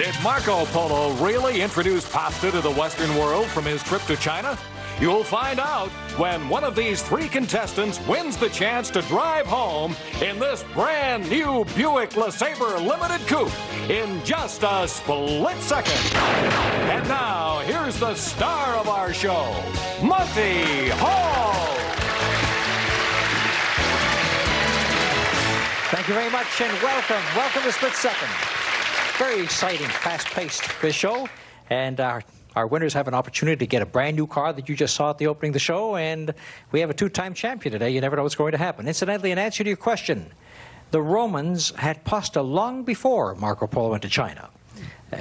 Did Marco Polo really introduce pasta to the Western world from his trip to China? You'll find out when one of these three contestants wins the chance to drive home in this brand new Buick LeSabre Limited Coupe in just a split second. And now, here's the star of our show, Monty Hall. Thank you very much and welcome. Welcome to Split Second. Very exciting, fast-paced quiz show. And our winners have an opportunity to get a brand new car that you just saw at the opening of the show. And we have a two-time champion today. You never know what's going to happen. Incidentally, in answer to your question, the Romans had pasta long before Marco Polo went to China.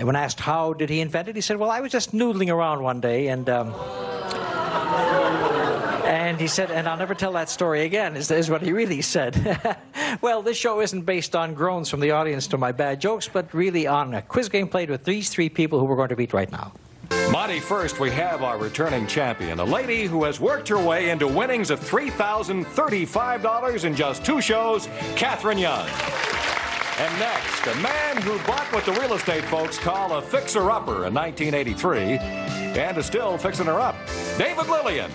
When asked how did he invent it, he said, well, I was just noodling around one day and he said, and I'll never tell that story again, is what he really said. Well, this show isn't based on groans from the audience to my bad jokes, but really on a quiz game played with these three people who we're going to beat right now. Monty, first we have our returning champion, a lady who has worked her way into winnings of $3,035 in just two shows, Catherine Young. And next, a man who bought what the real estate folks call a fixer-upper in 1983 and is still fixing her up, David Lillian.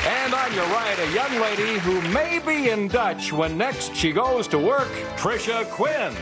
And on your right, a young lady who may be in Dutch when next she goes to work, Tricia Quinn.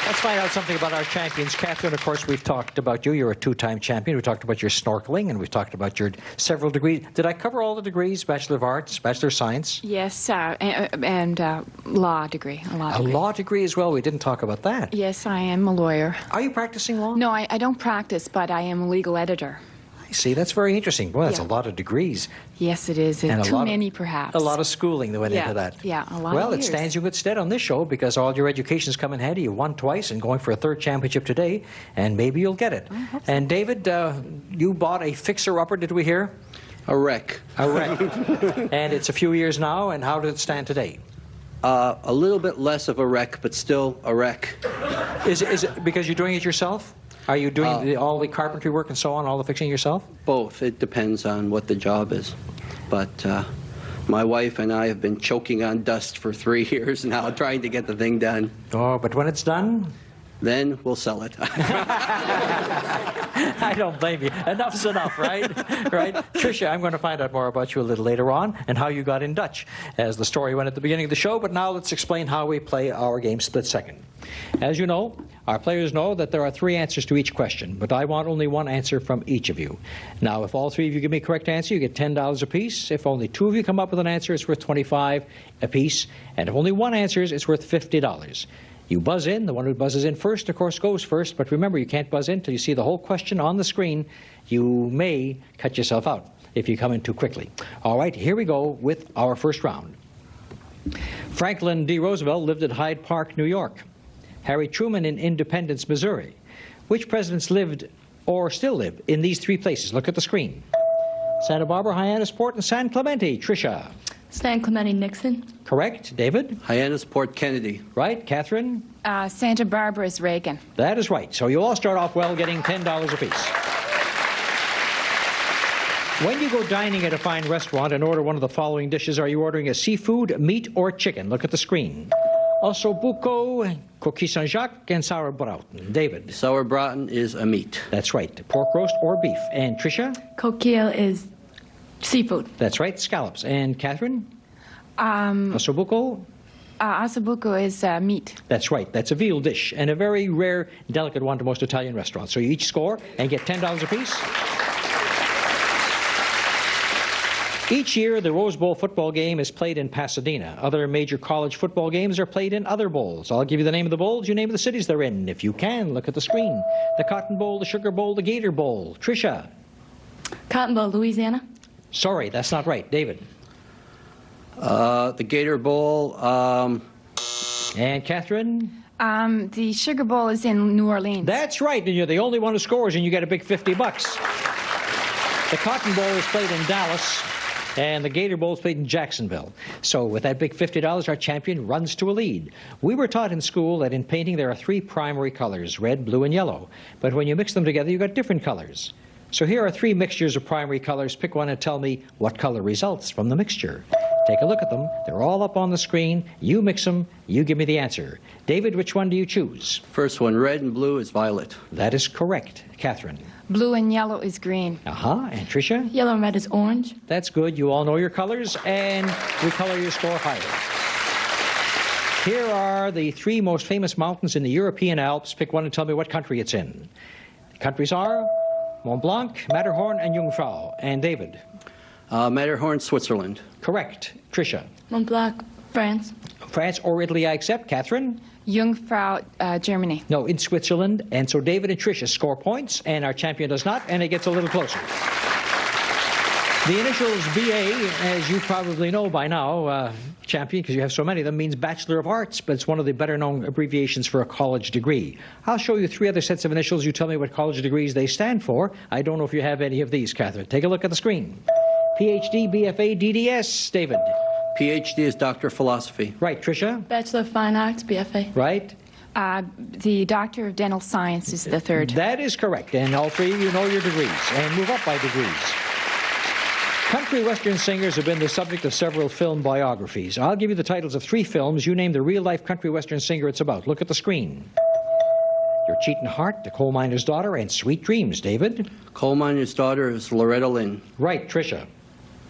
Let's find out something about our champions. Catherine, of course, we've talked about you. You're a two-time champion. We talked about your snorkeling, and we've talked about your several degrees. Did I cover all the degrees? Bachelor of Arts, Bachelor of Science? Yes, and law degree. A law degree as well? We didn't talk about that. Yes, I am a lawyer. Are you practicing law? No, I don't practice, but I am a legal editor. I see. That's very interesting. Well, that's a lot of degrees. Yes, it is. And too many, perhaps. A lot of schooling that went into that. Yeah, a lot Well, of it years. stands you good stead on this show because all your education's come in handy. You won twice and going for a third championship today, and maybe you'll get it. I hope so. And David, you bought a fixer-upper, did we hear? A wreck. A wreck. And it's a few years now, and how does it stand today? A little bit less of a wreck, but still a wreck. Is it because you're doing it yourself? Are you doing all the carpentry work and so on, all the fixing yourself? Both. It depends on what the job is. But my wife and I have been choking on dust for 3 years now, trying to get the thing done. Oh, but when it's done? Then we'll sell it. I don't blame you. Enough's enough, right? Right? Tricia, I'm going to find out more about you a little later on and how you got in Dutch, as the story went at the beginning of the show. But now let's explain how we play our game Split Second. As you know, our players know that there are 3 answers to each question, but I want only 1 answer from each of you. Now, if all 3 of you give me a correct answer, you get $10 apiece. If only 2 of you come up with an answer, it's worth $25 apiece. And if only 1 answers, it's worth $50. You buzz in. The one who buzzes in first, of course, goes first. But remember, you can't buzz in until you see the whole question on the screen. You may cut yourself out if you come in too quickly. All right, here we go with our first round. Franklin D. Roosevelt lived at Hyde Park, New York. Harry Truman in Independence, Missouri. Which presidents lived or still live in these 3 places? Look at the screen. Santa Barbara, Hyannisport, and San Clemente. Tricia. San Clemente, Nixon. Correct. David? Hyannisport, Kennedy. Right. Catherine? Santa Barbara is Reagan. That is right. So you all start off well, getting $10 apiece. When you go dining at a fine restaurant and order one of the following dishes, are you ordering a seafood, meat, or chicken? Look at the screen. Ossobuco, coquille Saint-Jacques, and sauerbraten. David? Sauerbraten is a meat. That's right. Pork roast or beef. And Tricia? Coquille is seafood. That's right. Scallops. And Catherine? Ossobuco? Ossobuco is meat. That's right. That's a veal dish, and a very rare, delicate one to most Italian restaurants. So you each score and get $10 apiece. Each year, the Rose Bowl football game is played in Pasadena. Other major college football games are played in other bowls. I'll give you the name of the bowls. You name the cities they're in. If you can, look at the screen. The Cotton Bowl, the Sugar Bowl, the Gator Bowl. Tricia? Cotton Bowl, Louisiana. Sorry, that's not right. David? The Gator Bowl. And Catherine? The Sugar Bowl is in New Orleans. That's right, and you're the only one who scores, and you get a big $50. The Cotton Bowl is played in Dallas, and the Gator Bowl is played in Jacksonville. So with that big $50, our champion runs to a lead. We were taught in school that in painting there are 3 primary colors, red, blue, and yellow. But when you mix them together, you got different colors. So here are 3 mixtures of primary colors. Pick one and tell me what color results from the mixture. Take a look at them. They're all up on the screen. You mix them. You give me the answer. David, which one do you choose? First one, red and blue is violet. That is correct. Catherine? Blue and yellow is green. And Tricia? Yellow and red is orange. That's good. You all know your colors, and we color your score higher. Here are the three most famous mountains in the European Alps. Pick one and tell me what country it's in. The countries are Mont Blanc, Matterhorn, and Jungfrau. And David? Matterhorn, Switzerland. Correct. Tricia? Mont Blanc, France. France or Italy, I accept. Catherine? Jungfrau, Germany. No, in Switzerland. And so David and Tricia score points, and our champion does not, and it gets a little closer. The initials BA, as you probably know by now, champion, because you have so many of them, means Bachelor of Arts, but it's one of the better-known abbreviations for a college degree. I'll show you three other sets of initials. You tell me what college degrees they stand for. I don't know if you have any of these, Catherine. Take a look at the screen. PhD, BFA, DDS. David? PhD is Doctor of Philosophy. Right. Tricia? Bachelor of Fine Arts, BFA. Right. The Doctor of Dental Science is the third. That is correct. And all three of you know your degrees, and move up by degrees. Country western singers have been the subject of several film biographies. I'll give you the titles of three films. You name the real-life country western singer it's about. Look at the screen. Your Cheatin' Heart, The Coal Miner's Daughter, and Sweet Dreams. David? Coal Miner's Daughter is Loretta Lynn. Right. Tricia?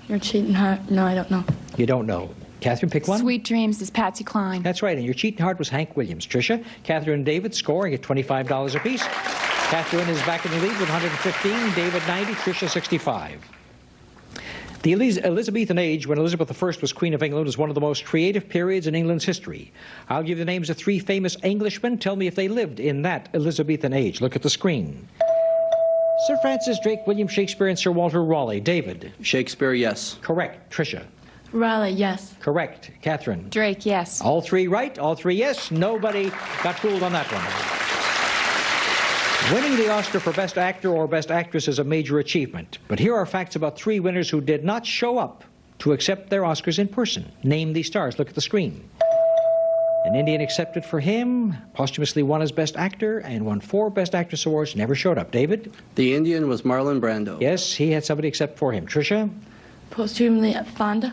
Your Cheatin' Heart. No, I don't know. You don't know. Catherine, pick one. Sweet Dreams is Patsy Cline. That's right. And Your Cheatin' Heart was Hank Williams. Tricia? Catherine and David scoring at $25 apiece. Catherine is back in the lead with 115. David 90. Tricia 65. The Elizabethan age, when Elizabeth I was Queen of England, was one of the most creative periods in England's history. I'll give you the names of three famous Englishmen. Tell me if they lived in that Elizabethan age. Look at the screen. Sir Francis Drake, William Shakespeare, and Sir Walter Raleigh. David? Shakespeare, yes. Correct. Tricia? Raleigh, yes. Correct. Catherine? Drake, yes. All three right, all three yes. Nobody got fooled on that one. Winning the Oscar for Best Actor or Best Actress is a major achievement. But here are facts about three winners who did not show up to accept their Oscars in person. Name these stars. Look at the screen. An Indian accepted for him, posthumously won as Best Actor, and won 4 Best Actress awards, never showed up. David? The Indian was Marlon Brando. Yes, he had somebody accept for him. Tricia? Posthumously Fonda.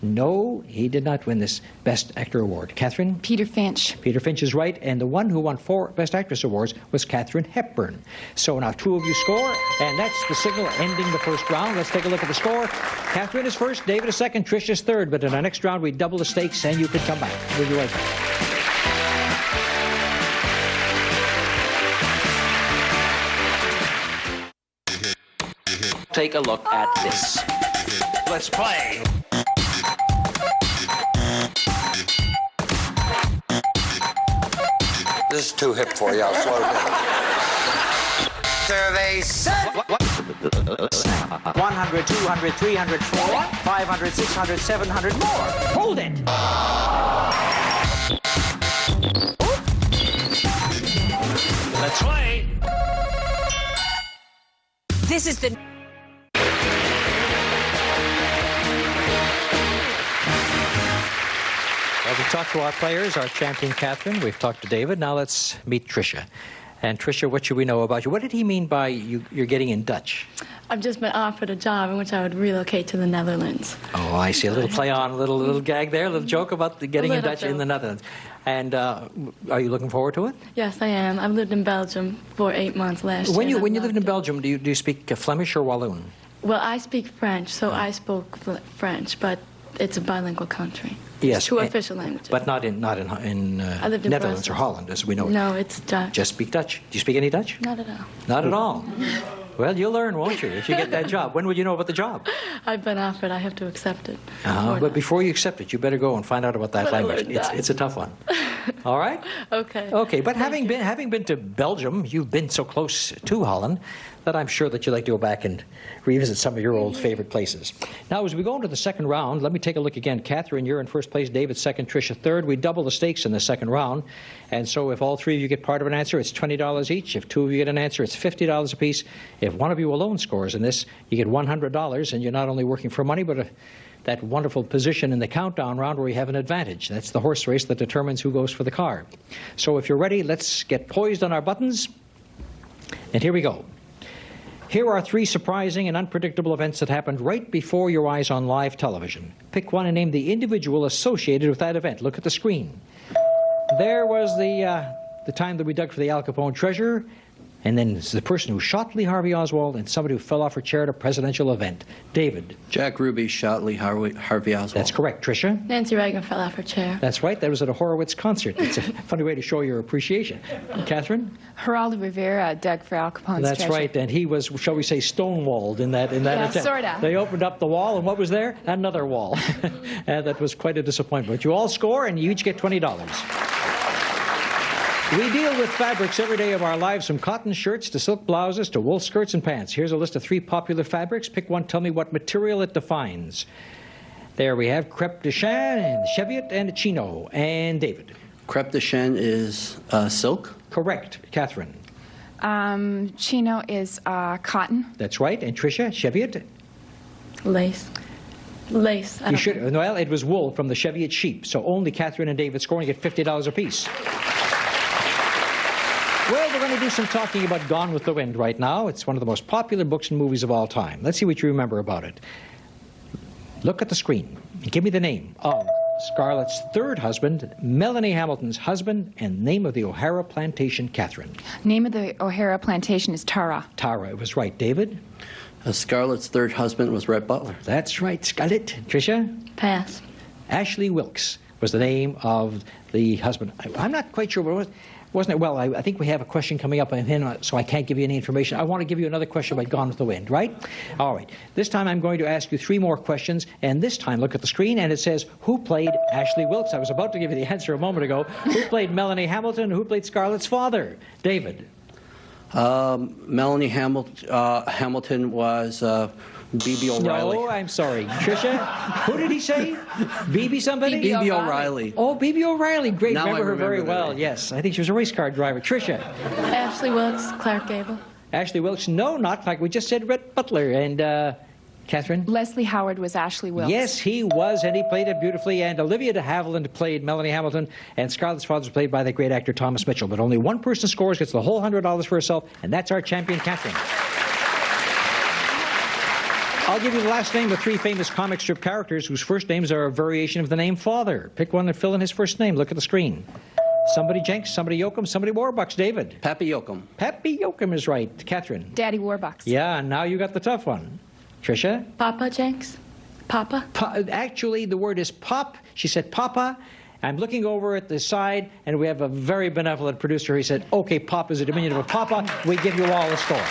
No, he did not win this Best Actor award. Catherine? Peter Finch. Peter Finch is right, and the one who won 4 Best Actress awards was Katharine Hepburn. So now 2 of you score, and that's the signal ending the first round. Let's take a look at the score. Catherine is first, David is second, Trish is third, but in our next round we double the stakes and you could come back. We'll be right back. Take a look at this. Let's play. This is too hip for you. I'll slow it down. Survey said. 100, 200, 300, 400, 500, 600, 700 more. Hold it! Let's play. This is the... Well, we've talked to our players, our champion Catherine. We've talked to David. Now let's meet Tricia. And Tricia, what should we know about you? What did he mean by you're getting in Dutch? I've just been offered a job in which I would relocate to the Netherlands. Oh, I see. A little play on, a little gag there, a little joke about the getting in Dutch bit. in the Netherlands. And are you looking forward to it? Yes, I am. I've lived in Belgium for 8 months last year. When you and I lived in loved it. Belgium, do you speak Flemish or Walloon? Well, I speak French, so I spoke French, but it's a bilingual country. Yes. It's 2 official languages. But not in I lived in Netherlands or Brussels. Holland, as we know it. No, it's Dutch. Just speak Dutch. Do you speak any Dutch? Not at all. Not at all. Well, you'll learn, won't you, if you get that job. When will you know about the job? I've been offered. I have to accept it. But before you accept it, you better go and find out about that But I language. learned that. It's a tough one. All right? Okay. Okay, but having been to Belgium, you've been so close to Holland that I'm sure that you'd like to go back and revisit some of your old favorite places. Now, as we go into the second round, let me take a look again. Catherine, you're in first place. David second. Tricia third. We double the stakes in the second round. And so if all 3 of you get part of an answer, it's $20 each. If 2 of you get an answer, it's $50 apiece. If one of you alone scores in this, you get $100, and you're not only working for money, but that wonderful position in the countdown round where you have an advantage. That's the horse race that determines who goes for the car. So if you're ready, let's get poised on our buttons. And here we go. Here are 3 surprising and unpredictable events that happened right before your eyes on live television. Pick one and name the individual associated with that event. Look at the screen. There was the time that we dug for the Al Capone treasure, and then it's the person who shot Lee Harvey Oswald and somebody who fell off her chair at a presidential event. David. Jack Ruby shot Lee Harvey Oswald. That's correct. Tricia. Nancy Reagan fell off her chair. That's right. That was at a Horowitz concert. It's a funny way to show your appreciation. Catherine. Geraldo Rivera dug for Al Capone's That's treasure. right, and he was, shall we say, stonewalled in that attempt. sorta. They opened up the wall, and what was there? Another wall. And that was quite a disappointment. You all score, and you each get $20. We deal with fabrics every day of our lives, from cotton shirts to silk blouses to wool skirts and pants. Here's a list of 3 popular fabrics. Pick one. Tell me what material it defines. There we have crepe de chine, and cheviot, and chino. And David. Crepe de chine is silk. Correct. Catherine. Chino is cotton. That's right. And Tricia, cheviot. Lace. Lace. You should. Well, it was wool from the Cheviot sheep. So only Catherine and David scoring get $50 apiece. Well, we're going to do some talking about Gone with the Wind right now. It's one of the most popular books and movies of all time. Let's see what you remember about it. Look at the screen and give me the name of Scarlett's 3rd husband, Melanie Hamilton's husband, and name of the O'Hara plantation, Catherine. Name of the O'Hara plantation is Tara. Tara, it was right. David? Scarlett's 3rd husband was Rhett Butler. That's right. Scarlett. Tricia? Pass. Ashley Wilkes was the name of the husband. I'm not quite sure what it was. Wasn't it? Well, I think we have a question coming up on him, so I can't give you any information. I want to give you another question about Gone with the Wind, right? All right. This time I'm going to ask you 3 more questions, and this time look at the screen, and it says, who played Ashley Wilkes? I was about to give you the answer a moment ago. Who played Melanie Hamilton? Who played Scarlett's father? David. Melanie Hamilton was B.B. O'Reilly. No, I'm sorry. Tricia? Who did he say? B.B. somebody? B.B. O'Reilly. Oh, B.B. O'Reilly. Great. Now Remember her very remember well. that. Yes. I think she was a race car driver. Tricia. Ashley Wilkes, Clark Gable. Ashley Wilkes. No, not like we just said, Rhett Butler. And Catherine? Leslie Howard was Ashley Wilkes. Yes, he was, and he played it beautifully. And Olivia de Havilland played Melanie Hamilton, and Scarlett's father was played by the great actor Thomas Mitchell. But only one person scores, gets the whole $100 for herself, and that's our champion, Catherine. I'll give you the last name of 3 famous comic strip characters whose first names are a variation of the name Father. Pick one and fill in his first name. Look at the screen. Somebody Jenks, somebody Yoakum, somebody Warbucks. David. Pappy Yoakum. Pappy Yoakum is right. Catherine. Daddy Warbucks. Yeah, and now you got the tough one. Tricia? Papa Jenks. Papa. Actually, the word is pop. She said Papa. I'm looking over at the side, and we have a very benevolent producer. He said, okay, Pop is a diminutive of Papa. We give you all a score.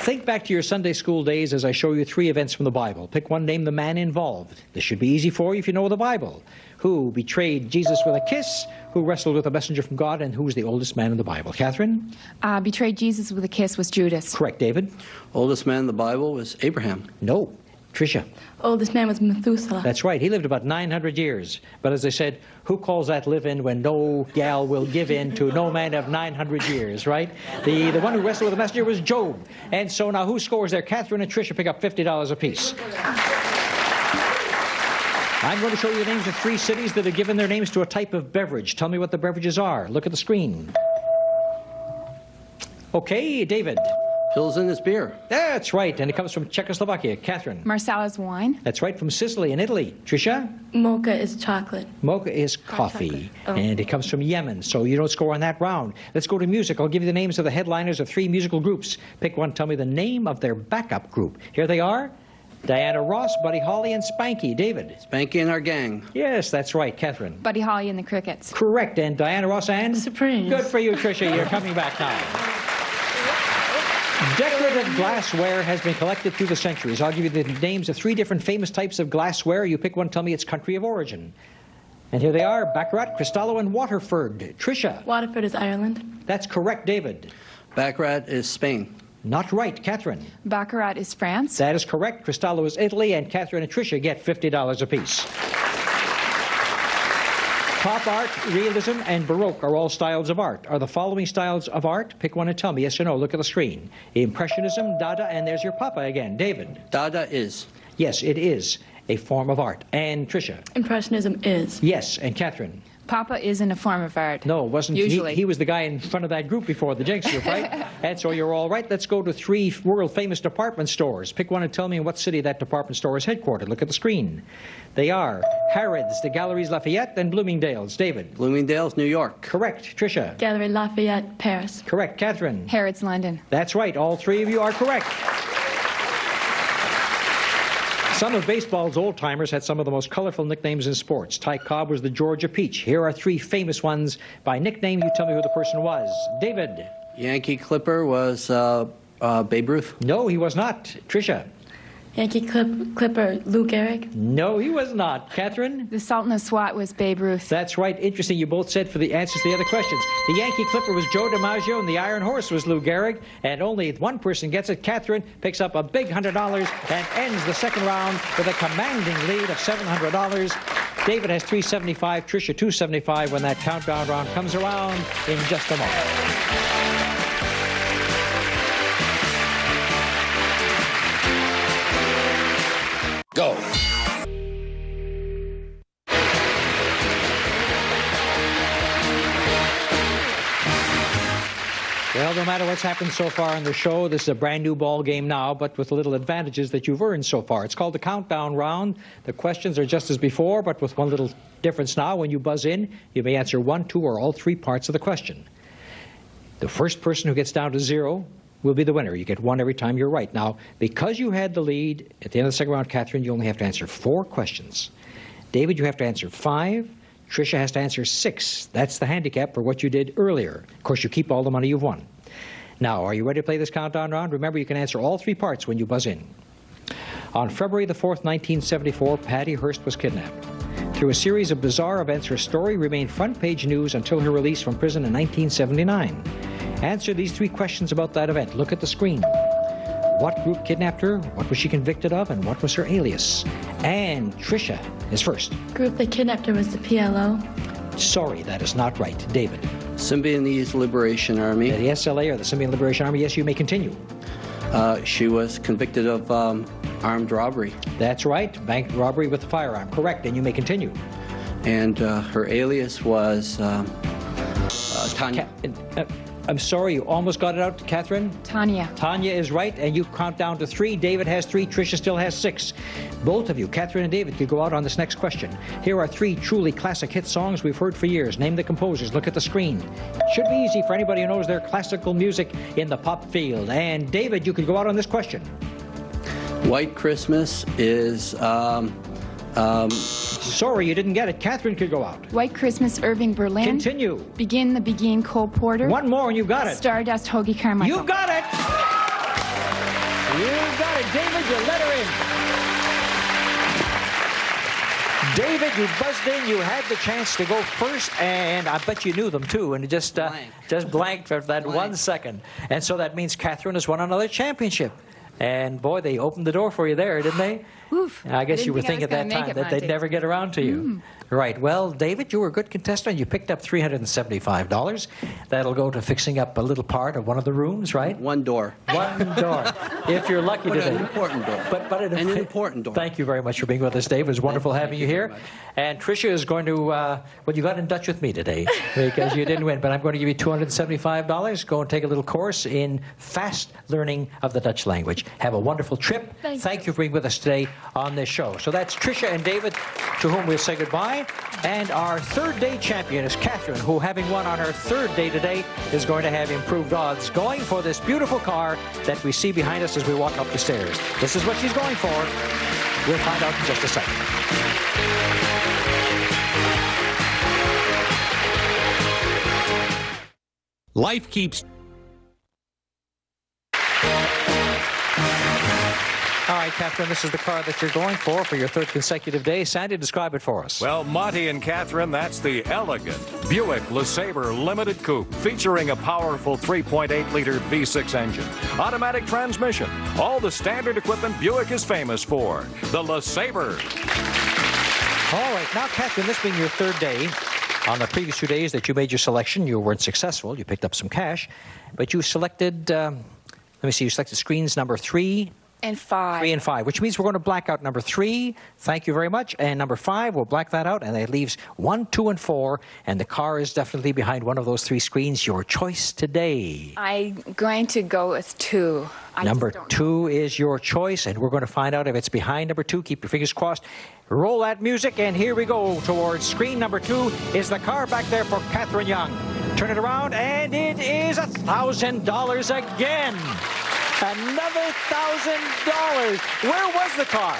Think back to your Sunday school days as I show you 3 events from the Bible. Pick one, name the man involved. This should be easy for you if you know the Bible. Who betrayed Jesus with a kiss? Who wrestled with a messenger from God? And who was the oldest man in the Bible? Catherine? Betrayed Jesus with a kiss was Judas. Correct. David? Oldest man in the Bible was Abraham. No. Tricia? Oldest man was Methuselah. That's right. He lived about 900 years. But as I said, who calls that live-in when no gal will give in to no man of 900 years, right? The one who wrestled with the messenger was Job. And so now who scores there? Catherine and Tricia pick up $50 apiece. I'm going to show you the names of 3 cities that have given their names to a type of beverage. Tell me what the beverages are. Look at the screen. Okay, David. Pilsen is beer. That's right, and it comes from Czechoslovakia. Catherine. Marsalla's wine. That's right, from Sicily in Italy. Tricia? Mocha is chocolate. Mocha is coffee, Oh. and it comes from Yemen, so you don't score on that round. Let's go to music. I'll give you the names of the headliners of 3 musical groups. Pick one, tell me the name of their backup group. Here they are. Diana Ross, Buddy Holly, and Spanky. David. Spanky and our gang. Yes, that's right. Catherine. Buddy Holly and the Crickets. Correct, and Diana Ross and? Supremes. Good for you, Tricia. You're coming back now. Decorative glassware has been collected through the centuries. I'll give you the names of 3 different famous types of glassware. You pick one, tell me its country of origin. And here they are, Baccarat, Cristallo, and Waterford. Tricia. Waterford is Ireland. That's correct, David. Baccarat is Spain. Not right, Catherine. Baccarat is France. That is correct. Cristallo is Italy, and Catherine and Tricia get $50 apiece. Pop art, realism, and Baroque are all styles of art. Are the following styles of art? Pick one and tell me, yes or no. Look at the screen. Impressionism, Dada, and there's your papa again. David. Dada is. Yes, it is a form of art. And Tricia. Impressionism is. Yes, and Catherine. Papa isn't a form of art. No, it wasn't. Usually. He was the guy in front of that group before, the Jenks group, right? And so you're all right. Let's go to 3 world-famous department stores. Pick one and tell me in what city that department store is headquartered. Look at the screen. They are Harrods, the Galeries Lafayette, and Bloomingdale's. David? Bloomingdale's, New York. Correct. Tricia? Gallery Lafayette, Paris. Correct. Catherine? Harrods, London. That's right. All 3 of you are correct. Some of baseball's old-timers had some of the most colorful nicknames in sports. Ty Cobb was the Georgia Peach. Here are 3 famous ones by nickname. You tell me who the person was. David? Yankee Clipper was Babe Ruth. No, he was not. Tricia? Yankee Clipper, Lou Gehrig. No, he was not. Catherine? The Sultan of Swat was Babe Ruth. That's right. Interesting. You both said for the answers to the other questions. The Yankee Clipper was Joe DiMaggio, and the Iron Horse was Lou Gehrig. And only one person gets it. Catherine picks up a big $100 and ends the second round with a commanding lead of $700. David has $375, Tricia $275 when that countdown round comes around in just a moment. Go. Well, no matter what's happened so far in the show, this is a brand new ball game now, but with little advantages that you've earned so far. It's called the countdown round. The questions are just as before, but with one little difference now. When you buzz in, you may answer 1, 2, or all 3 parts of the question. The first person who gets down to 0 will be the winner. You get 1 every time you're right. Now, because you had the lead at the end of the second round, Catherine, you only have to answer 4 questions. David, you have to answer 5. Tricia has to answer 6. That's the handicap for what you did earlier. Of course, you keep all the money you've won. Now, are you ready to play this countdown round? Remember, you can answer all 3 parts when you buzz in. On February the 4th, 1974, Patty Hearst was kidnapped. Through a series of bizarre events, her story remained front-page news until her release from prison in 1979. Answer these 3 questions about that event. Look at the screen. What group kidnapped her? What was she convicted of? And what was her alias? And Tricia is first. Group that kidnapped her was the PLO. Sorry, that is not right. David? Symbionese Liberation Army. The SLA or the Symbionese Liberation Army. Yes, you may continue. She was convicted of armed robbery. That's right. Bank robbery with a firearm. Correct, and you may continue. And her alias was Tanya. I'm sorry, you almost got it out, Catherine. Tanya. Tanya is right, and you count down to 3. David has 3. Tricia still has 6. Both of you, Catherine and David, could go out on this next question. Here are 3 truly classic hit songs we've heard for years. Name the composers. Look at the screen. Should be easy for anybody who knows their classical music in the pop field. And David, you could go out on this question. White Christmas is... Sorry, you didn't get it. Catherine could go out. White Christmas, Irving Berlin. Continue. Begin the Begin, Cole Porter. 1 more and you got it. Stardust, Hoagie Carmichael. You got it. You got it, David. You let her in. David, you buzzed in. You had the chance to go first, and I bet you knew them too, and it just blanked for that 1 second. And so that means Catherine has won another championship. And boy, they opened the door for you there, didn't they? Oof. I guess you were thinking at that time that they'd never get around to you. Right. Well, David, you were a good contestant. You picked up $375. That'll go to fixing up a little part of one of the rooms, right? 1 door. 1 door. If you're lucky today. An important door. But an important door. Thank you very much for being with us, Dave. It was wonderful having you here. And Tricia is going to, well, you got in touch with me today because you didn't win. But I'm going to give you $275. Go and take a little course in fast learning of the Dutch language. Have a wonderful trip. Thank you for being with us today on this show. So that's Tricia and David, to whom we'll say goodbye. And our 3rd day champion is Catherine, who, having won on her 3rd day today, is going to have improved odds going for this beautiful car that we see behind us as we walk up the stairs. This is what she's going for. We'll find out in just a second. Life keeps... All right, Catherine, this is the car that you're going for your 3rd consecutive day. Sandy, describe it for us. Well, Monty and Catherine, that's the elegant Buick LeSabre Limited Coupe, featuring a powerful 3.8-liter V6 engine, automatic transmission, all the standard equipment Buick is famous for. The LeSabre. All right, now, Catherine, this being your 3rd day, on the previous 2 days that you made your selection, you weren't successful. You picked up some cash, but you selected, let me see, you selected screens number 3, And 5. 3 and 5, which means we're going to black out number 3. Thank you very much. And number 5, we'll black that out, and it leaves 1, 2, and 4. And the car is definitely behind one of those 3 screens. Your choice today. I'm going to go with 2. Number 2 is your choice, and we're going to find out if it's behind number 2. Keep your fingers crossed. Roll that music, and here we go towards screen number 2. Is the car back there for Catherine Young? Turn it around, and it is $1,000 again. Another $1,000. Where was the car?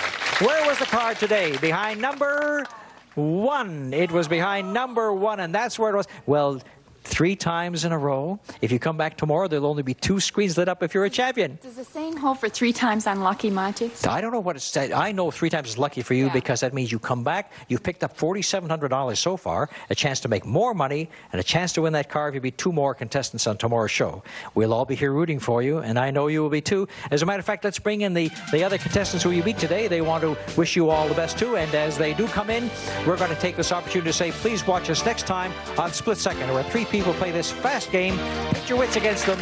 Where was the car today? Behind number 1. It was behind number 1, and that's where it was. Well, 3 times in a row. If you come back tomorrow, there'll only be 2 screens lit up if you're a champion. Does the saying hold for 3 times unlucky, Monty? I don't know what it said. I know 3 times is lucky for you because that means you come back, you've picked up $4,700 so far, a chance to make more money, and a chance to win that car if you beat 2 more contestants on tomorrow's show. We'll all be here rooting for you, and I know you will be too. As a matter of fact, let's bring in the other contestants who you beat today. They want to wish you all the best too, and as they do come in, we're going to take this opportunity to say, please watch us next time on Split Second, where 3 people play this fast game. Pit your wits against them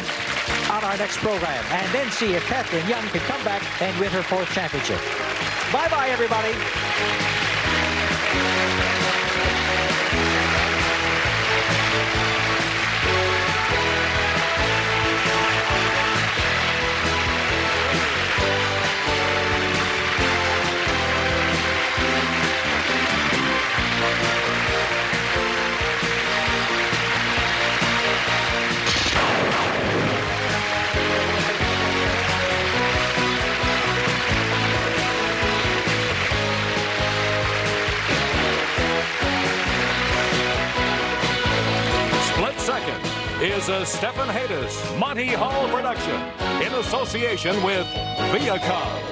on our next program, and then see if Catherine Young can come back and win her 4th championship. Bye-bye, everybody. Is a Stephen Haydas, Monty Hall production in association with Viacom.